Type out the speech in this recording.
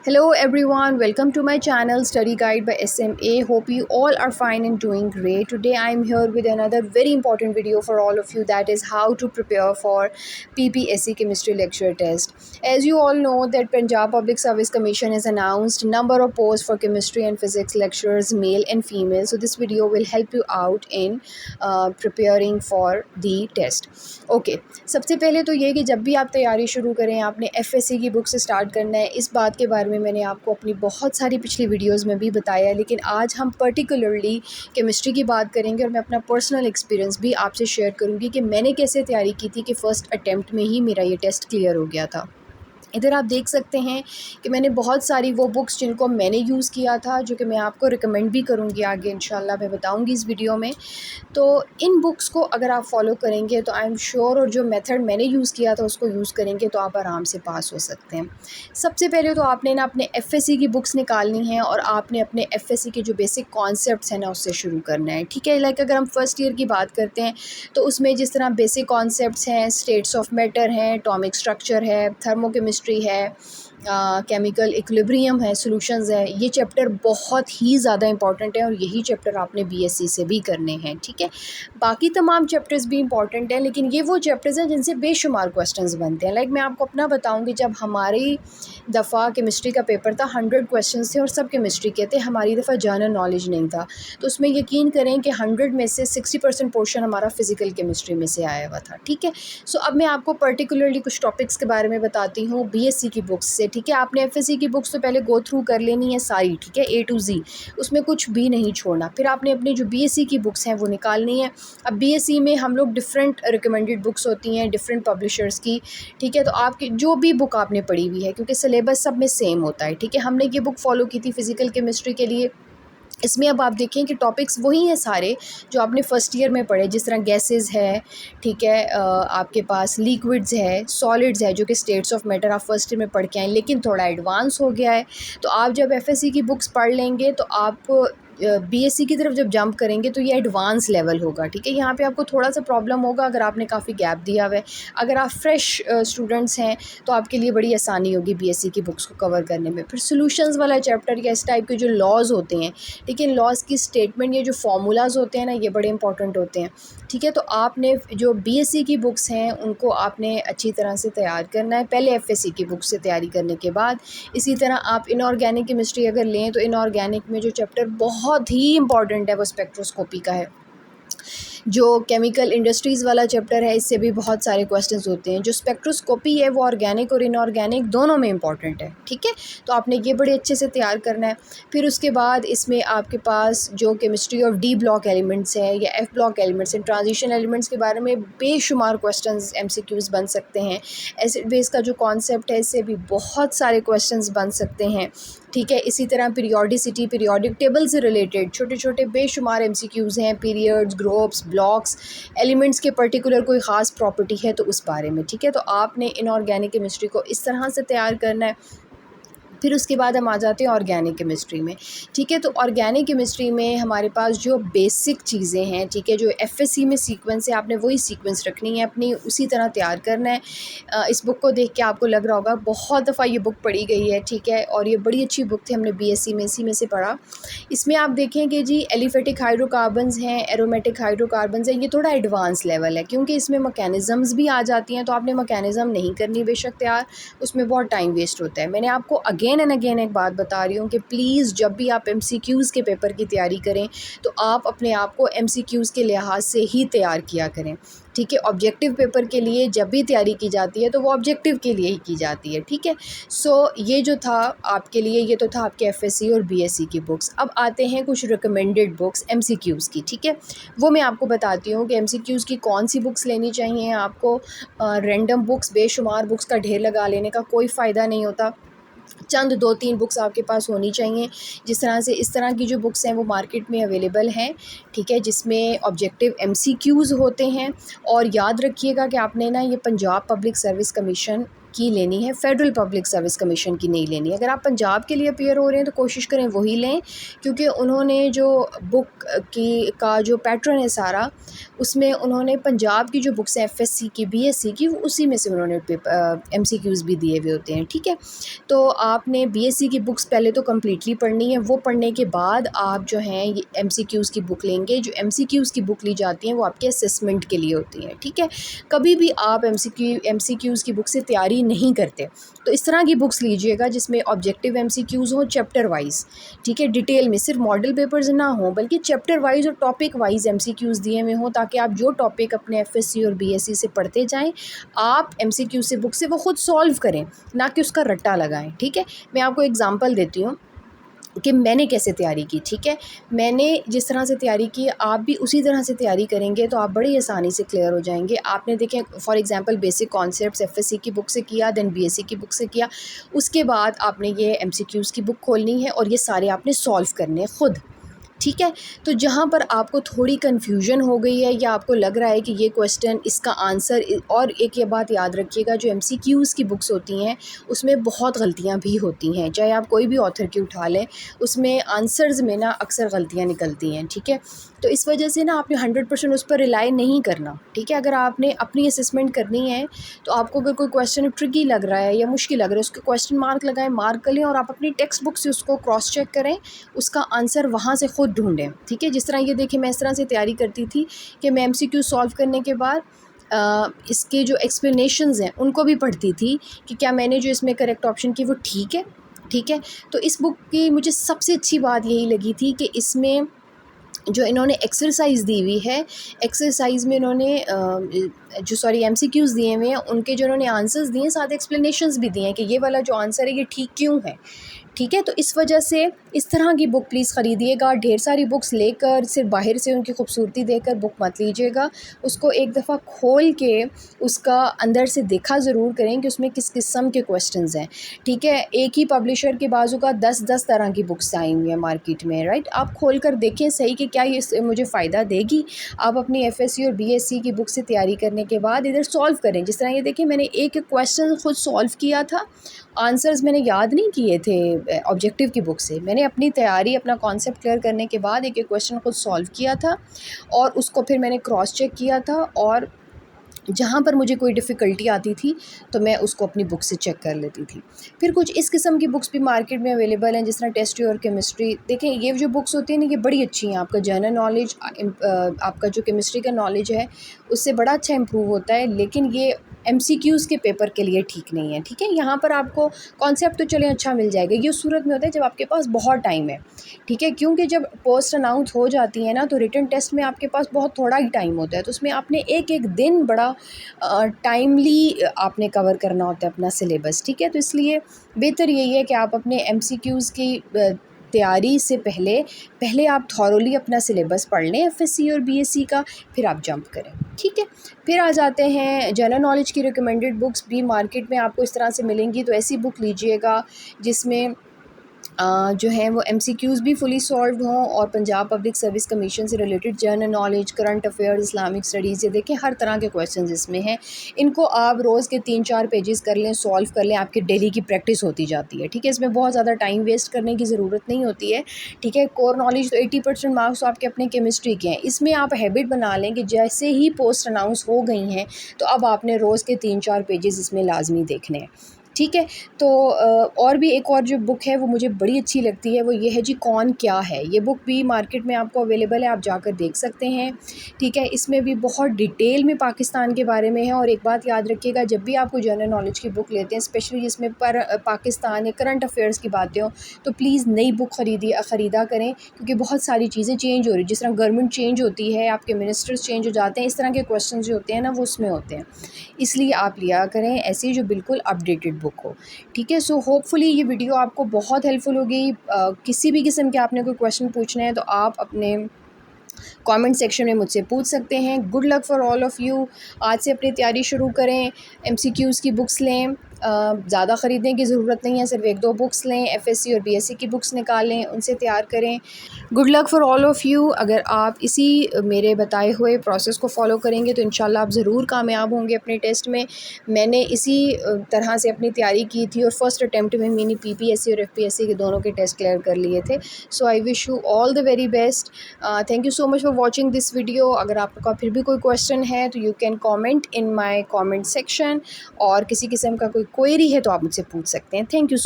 Hello everyone, welcome to my channel Study Guide by SMA. Hope you all are fine and doing great. Today I am here with another very important video for all of you, that is how to prepare for PPSC chemistry lecture test. As you all know that Punjab Public Service Commission has announced number of posts for chemistry and physics lecturers, male and female. So this video will help you out in preparing for the test. Okay, सबसे पहले तो ये कि जब भी आप तैयारी शुरू करें आपने FSC की बुक से स्टार्ट करना है। इस बात के बारे में मैंने आपको अपनी बहुत सारी पिछली वीडियोस में भी बताया है, लेकिन आज हम पर्टिकुलरली केमिस्ट्री की बात करेंगे और मैं अपना पर्सनल एक्सपीरियंस भी आपसे शेयर करूंगी कि मैंने कैसे तैयारी की थी कि फ़र्स्ट अटैम्प्ट में ही मेरा ये टेस्ट क्लियर हो गया था। इधर आप देख सकते हैं कि मैंने बहुत सारी वो बुक्स जिनको मैंने यूज़ किया था, जो कि मैं आपको रिकमेंड भी करूँगी आगे इंशाल्लाह मैं बताऊँगी इस वीडियो में। तो इन बुक्स को अगर आप फॉलो करेंगे तो आई एम श्योर, और जो मेथड मैंने यूज़ किया था उसको यूज़ करेंगे तो आप आराम से पास हो सकते हैं। सबसे पहले तो आपने ना अपने FSC की बुक्स निकालनी है और आपने अपने FSC के जो बेसिक कॉन्सेप्ट्स हैं ना उससे शुरू करना है। ठीक है, लाइक अगर हम फर्स्ट ईयर की बात करते हैं तो उसमें जिस तरह बेसिक कॉन्सेप्ट्स हैं, स्टेट्स ऑफ मैटर हैं, एटॉमिक स्ट्रक्चर है, थर्मोकेमिस्ट्री है, केमिकल इक्विलिब्रियम है, सॉल्यूशंस है, ये चैप्टर बहुत ही ज़्यादा इंपॉर्टेंट है और यही चैप्टर आपने BSc से भी करने हैं। ठीक है, बाकी तमाम चैप्टर्स भी इंपॉर्टेंट हैं, लेकिन ये वो चैप्टर्स हैं जिनसे बेशुमार क्वेश्चंस बनते हैं। लाइक मैं आपको अपना बताऊंगी, जब हमारी दफ़ा केमिस्ट्री का पेपर था 100 क्वेश्चंस थे और सब केमिस्ट्री के थे। हमारी दफ़ा जनरल नॉलेज नहीं था, तो उसमें यकीन करें कि 100 में से 60% पोर्शन हमारा फ़िज़िकल केमिस्ट्री में से आया हुआ था। ठीक है, सो अब मैं आपको पर्टिकुलरली कुछ टॉपिक्स के बारे में बताती हूँ BSc की बुक्स से। ठीक है, आपने FSC की बुक्स तो पहले गो थ्रू कर लेनी है सारी, ठीक है, A to Z, उसमें कुछ भी नहीं छोड़ना। फिर आपने अपनी जो BSc की बुक्स हैं वो निकालनी है। अब BSc में हम लोग डिफरेंट रिकमेंडेड बुक्स होती हैं डिफरेंट पब्लिशर्स की। ठीक है, तो आपकी जो भी बुक आपने पढ़ी हुई है, क्योंकि सिलेबस सब में सेम होता है। ठीक है, हमने ये बुक फॉलो की थी फ़िज़िकल केमिस्ट्री के लिए। इसमें अब आप देखें कि टॉपिक्स वही हैं सारे जो आपने फ़र्स्ट ईयर में पढ़े, जिस तरह गैसेस है, ठीक है, आपके पास लिक्विड्स है, सॉलिड्स है, जो कि स्टेट्स ऑफ मैटर आप फर्स्ट ईयर में पढ़ के आए, लेकिन थोड़ा एडवांस हो गया है। तो आप जब FSC की बुक्स पढ़ लेंगे तो आप BSc की तरफ जब जंप करेंगे तो ये एडवांस लेवल होगा। ठीक है, यहाँ पे आपको थोड़ा सा प्रॉब्लम होगा अगर आपने काफ़ी गैप दिया हुआ है। अगर आप फ्रेश स्टूडेंट्स हैं तो आपके लिए बड़ी आसानी होगी BSc की बुक्स को कवर करने में। फिर सॉल्यूशंस वाला चैप्टर या इस टाइप के जो लॉज होते हैं, ठीक है, लॉज की स्टेटमेंट, ये जो फार्मूलाज होते हैं ना, ये बड़े इंपॉर्टेंट होते हैं। ठीक है, तो आपने जो BSc की बुक्स हैं उनको आपने अच्छी तरह से तैयार करना है पहले FSC की बुक से तैयारी करने के बाद। इसी तरह आप इनऑर्गेनिक केमिस्ट्री अगर लें तो इनऑर्गेनिक में जो चैप्टर बहुत ही इंपॉर्टेंट है वो स्पेक्ट्रोस्कोपी का है। जो केमिकल इंडस्ट्रीज़ वाला चैप्टर है इससे भी बहुत सारे क्वेश्चंस होते हैं। जो स्पेक्ट्रोस्कोपी है वो ऑर्गेनिक और इनऑर्गेनिक दोनों में इंपॉर्टेंट है। ठीक है, तो आपने ये बड़े अच्छे से तैयार करना है। फिर उसके बाद इसमें आपके पास जो chemistry of D block elements है या F ब्लॉक एलिमेंट्स हैं, ट्रांजिशन एलिमेंट्स के बारे में बेशुमार क्वेश्चंस MCQs बन सकते हैं। एसिड बेस का जो कॉन्सेप्ट है इससे भी बहुत सारे क्वेश्चंस बन सकते हैं। ठीक है, इसी तरह पीरियोडिसिटी, पीरियोडिक टेबल से रिलेटेड छोटे छोटे बेशुमार MCQs हैं, पीरियड्स, ग्रुप्स, ब्लॉक्स, एलिमेंट्स के पर्टिकुलर कोई ख़ास प्रॉपर्टी है तो उस बारे में। ठीक है, तो आपने इनऑर्गेनिक केमिस्ट्री को इस तरह से तैयार करना है। फिर उसके बाद हम आ जाते हैं ऑर्गेनिक केमिस्ट्री में। ठीक है, तो ऑर्गेनिक केमिस्ट्री में हमारे पास जो बेसिक चीज़ें हैं, ठीक है, जो FSC में सीक्वेंस है आपने वही सीक्वेंस रखनी है अपनी, उसी तरह तैयार करना है। इस बुक को देख के आपको लग रहा होगा बहुत दफ़ा ये बुक पढ़ी गई है। ठीक है, और ये बड़ी अच्छी बुक थी, हमने BSc में इसी में से पढ़ा। इसमें आप देखेंगे जी एलिफेटिक हाइड्रोकार्बन्स हैं, एरोमेटिक हाइड्रोकार्बन्स हैं, ये थोड़ा एडवांस लेवल है क्योंकि इसमें मैकेनिज़म्स भी आ जाती हैं। तो आपने मैकेनिज़्म नहीं करनी बेशक तैयार, उसमें बहुत टाइम वेस्ट होता है। मैंने आपको अगेन एंड अगेन एक बात बता रही हूँ कि प्लीज़ जब भी आप MCQs के पेपर की तैयारी करें तो आप अपने आप को MCQs के लिहाज से ही तैयार किया करें। ठीक है, ऑब्जेक्टिव पेपर के लिए जब भी तैयारी की जाती है तो वो ऑब्जेक्टिव के लिए ही की जाती है। ठीक है, सो ये जो था आपके लिए, ये तो था आपके FSC और BSc की बुक्स। अब आते हैं कुछ रिकमेंडेड बुक्स MCQs की। ठीक है, वो मैं आपको बताती हूँ कि MCQs की कौन सी बुक्स लेनी चाहिए आपको। रैंडम बुक्स, बेशुमार बुक्स का ढेर लगा लेने का कोई फ़ायदा नहीं होता। चंद 2-3 बुक्स आपके पास होनी चाहिए। जिस तरह से इस तरह की जो बुक्स हैं वो मार्केट में अवेलेबल हैं। ठीक है, जिसमें ऑब्जेक्टिव MCQs होते हैं। और याद रखिएगा कि आपने ना ये पंजाब पब्लिक सर्विस कमीशन की लेनी है, फेडरल पब्लिक सर्विस कमीशन की नहीं लेनी। अगर आप पंजाब के लिए अपीयर हो रहे हैं तो कोशिश करें वही लें, क्योंकि उन्होंने जो बुक का जो पैटर्न है सारा, उसमें उन्होंने पंजाब की जो बुक्स हैं एफएससी की, बीएससी की, उसी में से उन्होंने एमसीक्यूज़ भी दिए हुए होते हैं। ठीक है, तो आपने बीएससी की बुक्स पहले तो कम्प्लीटली पढ़नी है, वो पढ़ने के बाद आप जो हैं ये एमसीक्यूज़ की बुक लेंगे। जो एमसीक्यूज़ की बुक ली जाती हैं वो आपके असेसमेंट के लिए होती हैं। ठीक है, कभी भी आप एमसीक्यूज़ की बुक से तैयारी नहीं करते तो इस तरह की बुक्स लीजिएगा जिसमें ऑब्जेक्टिव एमसीक्यूज़ हो चैप्टर वाइज। ठीक है, डिटेल में, सिर्फ मॉडल पेपर्स ना हो बल्कि चैप्टर वाइज और टॉपिक वाइज एमसीक्यूज़ दिए हुए हों, ताकि आप जो टॉपिक अपने एफएससी और बीएससी से पढ़ते जाएं, आप एमसीक्यू से बुक से वो खुद सॉल्व करें, ना कि उसका रट्टा लगाएं। ठीक है, मैं आपको एग्जांपल देती हूँ कि मैंने कैसे तैयारी की। ठीक है, मैंने जिस तरह से तैयारी की आप भी उसी तरह से तैयारी करेंगे तो आप बड़ी आसानी से क्लियर हो जाएंगे। आपने देखें for example basic concepts FSc की बुक से किया, देन बीएससी की बुक से किया, उसके बाद आपने ये एमसीक्यूज़ की बुक खोलनी है और ये सारे आपने सॉल्व करने हैं खुद। ठीक है, तो जहाँ पर आपको थोड़ी कन्फ्यूजन हो गई है या आपको लग रहा है कि ये क्वेश्चन इसका आंसर, और एक ये बात याद रखिएगा, जो एमसीक्यूज़ की बुक्स होती हैं उसमें बहुत गलतियाँ भी होती हैं, चाहे आप कोई भी ऑथर की उठा लें, उसमें आंसर्स में ना अक्सर गलतियाँ निकलती हैं। ठीक है, तो इस वजह से ना आपने 100% उस पर रिलाई नहीं करना। ठीक है, अगर आपने अपनी असेसमेंट करनी है तो आपको अगर कोई क्वेश्चन ट्रिकी लग रहा है या मुश्किल लग रहा है, उसके क्वेश्चन मार्क लगाएं, मार्क कर लें और आप अपनी टेक्स्ट बुक से उसको क्रॉस चेक करें, उसका आंसर वहाँ से ख़ुद ढूंढें। ठीक है, जिस तरह ये देखिए मैं इस तरह से तैयारी करती थी कि मैं एमसीक्यू सॉल्व करने के बाद इसके जो एक्सप्लेनेशंस हैं उनको भी पढ़ती थी कि क्या मैंने जो इसमें करेक्ट ऑप्शन की वो ठीक है। ठीक है, तो इस बुक की मुझे सबसे अच्छी बात यही लगी थी कि इसमें जो इन्होंने एक्सरसाइज दी हुई है, एक्सरसाइज में इन्होंने एमसीक्यूज़ दिए हुए हैं, उनके जो इन्होंने आंसर्स दिए हैं साथ एक्सप्लेनेशंस भी दिए हैं कि ये वाला जो आंसर है ये ठीक क्यों है। ठीक है, तो इस वजह से इस तरह की बुक प्लीज़ ख़रीदिएगा। ढेर सारी बुक्स लेकर सिर्फ बाहर से उनकी खूबसूरती देखकर बुक मत लीजिएगा, उसको एक दफ़ा खोल के उसका अंदर से देखा ज़रूर करें कि उसमें किस किस्म के क्वेश्चंस हैं। ठीक है, एक ही पब्लिशर के बाजू का 10-10 तरह की बुक्स आई हुई हैं मार्केट में, राइट। आप खोल कर देखें सही कि क्या ये मुझे फ़ायदा देगी। आप अपनी एफएससी और बीएससी की बुक से तैयारी करने के बाद इधर सॉल्व करें। जिस तरह ये देखिए मैंने एक एक क्वेश्चन खुद सॉल्व किया था, आंसर्स मैंने याद नहीं किए थे ऑब्जेक्टिव की बुक से, मैंने अपनी तैयारी अपना कॉन्सेप्ट क्लियर करने के बाद एक एक क्वेश्चन खुद सॉल्व किया था और उसको फिर मैंने क्रॉस चेक किया था, और जहाँ पर मुझे कोई डिफ़िकल्टी आती थी तो मैं उसको अपनी बुक से चेक कर लेती थी। फिर कुछ इस किस्म की बुक्स भी मार्केट में अवेलेबल हैं, जिस तरह टेस्ट और केमिस्ट्री। देखें ये जो बुक्स होती हैं ना ये बड़ी अच्छी हैं, आपका जनरल नॉलेज, आपका जो केमिस्ट्री का नॉलेज है उससे बड़ा अच्छा इम्प्रूव होता है, लेकिन ये एमसीक्यूज़ के पेपर के लिए ठीक नहीं है। ठीक है, यहाँ पर आपको कॉन्सेप्ट तो चलें अच्छा मिल जाएगा, ये उस सूरत में होता है जब आपके पास बहुत टाइम है। ठीक है, क्योंकि जब पोस्ट अनाउंस हो जाती है ना तो रिटन टेस्ट में आपके पास बहुत थोड़ा ही टाइम होता है, तो उसमें आपने एक एक दिन बड़ा टाइमली आपने कवर करना होता है अपना सिलेबस। ठीक है, तो इसलिए बेहतर यही है कि आप अपने एमसीक्यूज़ की तैयारी से पहले आप थॉरोली अपना सिलेबस पढ़ लें एफएससी और बीएससी का, फिर आप जंप करें। ठीक है, फिर आ जाते हैं जनरल नॉलेज की रिकमेंडेड बुक्स भी मार्केट में आपको इस तरह से मिलेंगी, तो ऐसी बुक लीजिएगा जिसमें जो हैं वो एमसीक्यूज़ भी फुली सॉल्व्ड हों और पंजाब पब्लिक सर्विस कमीशन से related general knowledge, current affairs, Islamic studies, ये देखें हर तरह के क्वेश्चंस इसमें हैं। इनको आप रोज़ के 3-4 पेजेस कर लें, सॉल्व कर लें, आपकी डेली की प्रैक्टिस होती जाती है। ठीक है, इसमें बहुत ज़्यादा टाइम वेस्ट करने की ज़रूरत नहीं होती है। ठीक है, कोर नॉलेज तो 80% मार्क्स तो आपके अपने केमिस्ट्री के हैं। इसमें आप हैबिट बना लें कि जैसे ही पोस्ट अनाउंस हो गई हैं तो अब आपने रोज़ के 3-4 पेजेस इसमें लाजमी देखने हैं। ठीक है, तो और भी एक और जो बुक है वो मुझे बड़ी अच्छी लगती है, वो ये है जी कौन क्या है। ये बुक भी मार्केट में आपको अवेलेबल है, आप जाकर देख सकते हैं। ठीक है, इसमें भी बहुत डिटेल में पाकिस्तान के बारे में है। और एक बात याद रखिएगा, जब भी आपको जनरल नॉलेज की बुक लेते हैं, स्पेशली जिसमें पाकिस्तान या करंट अफेयर्स की बातें हों, तो प्लीज़ नई बुक ख़रीदा करें, क्योंकि बहुत सारी चीज़ें चेंज हो रही हैं। जिस तरह गवर्नमेंट चेंज होती है, आपके मिनिस्टर्स चेंज हो जाते हैं, इस तरह के क्वेश्चन जो होते हैं ना वो उसमें होते हैं, इसलिए आप लिया करें ऐसी जो बिल्कुल अपडेटेड बुक हो। ठीक है, सो होपफुली ये वीडियो आपको बहुत हेल्पफुल होगी। किसी भी किस्म के आपने कोई क्वेश्चन पूछना है तो आप अपने कमेंट सेक्शन में मुझसे पूछ सकते हैं। Good luck for all of you. आज से अपनी तैयारी शुरू करें, एमसीक्यूज़ की बुक्स लें ज़्यादा ख़रीदने की ज़रूरत नहीं है, सिर्फ 1-2 बुक्स लें, एफएससी और बीएससी की बुक्स निकालें, उनसे तैयार करें। Good luck for all of you. अगर आप इसी मेरे बताए हुए प्रोसेस को फ़ॉलो करेंगे तो इंशाल्लाह आप ज़रूर कामयाब होंगे अपने टेस्ट में। मैंने इसी तरह से अपनी तैयारी की थी और फर्स्ट अटैम्प्ट में मैंने पीपीएससी और एफपीएससी के दोनों के टेस्ट क्लियर कर लिए थे। So I wish you all the very best. Thank you so much for watching this video. अगर आपका फिर भी कोई क्वेश्चन है तो you can comment in my comment section, और किसी किस्म का कोई क्वेरी है तो आप मुझसे पूछ सकते हैं। Thank you.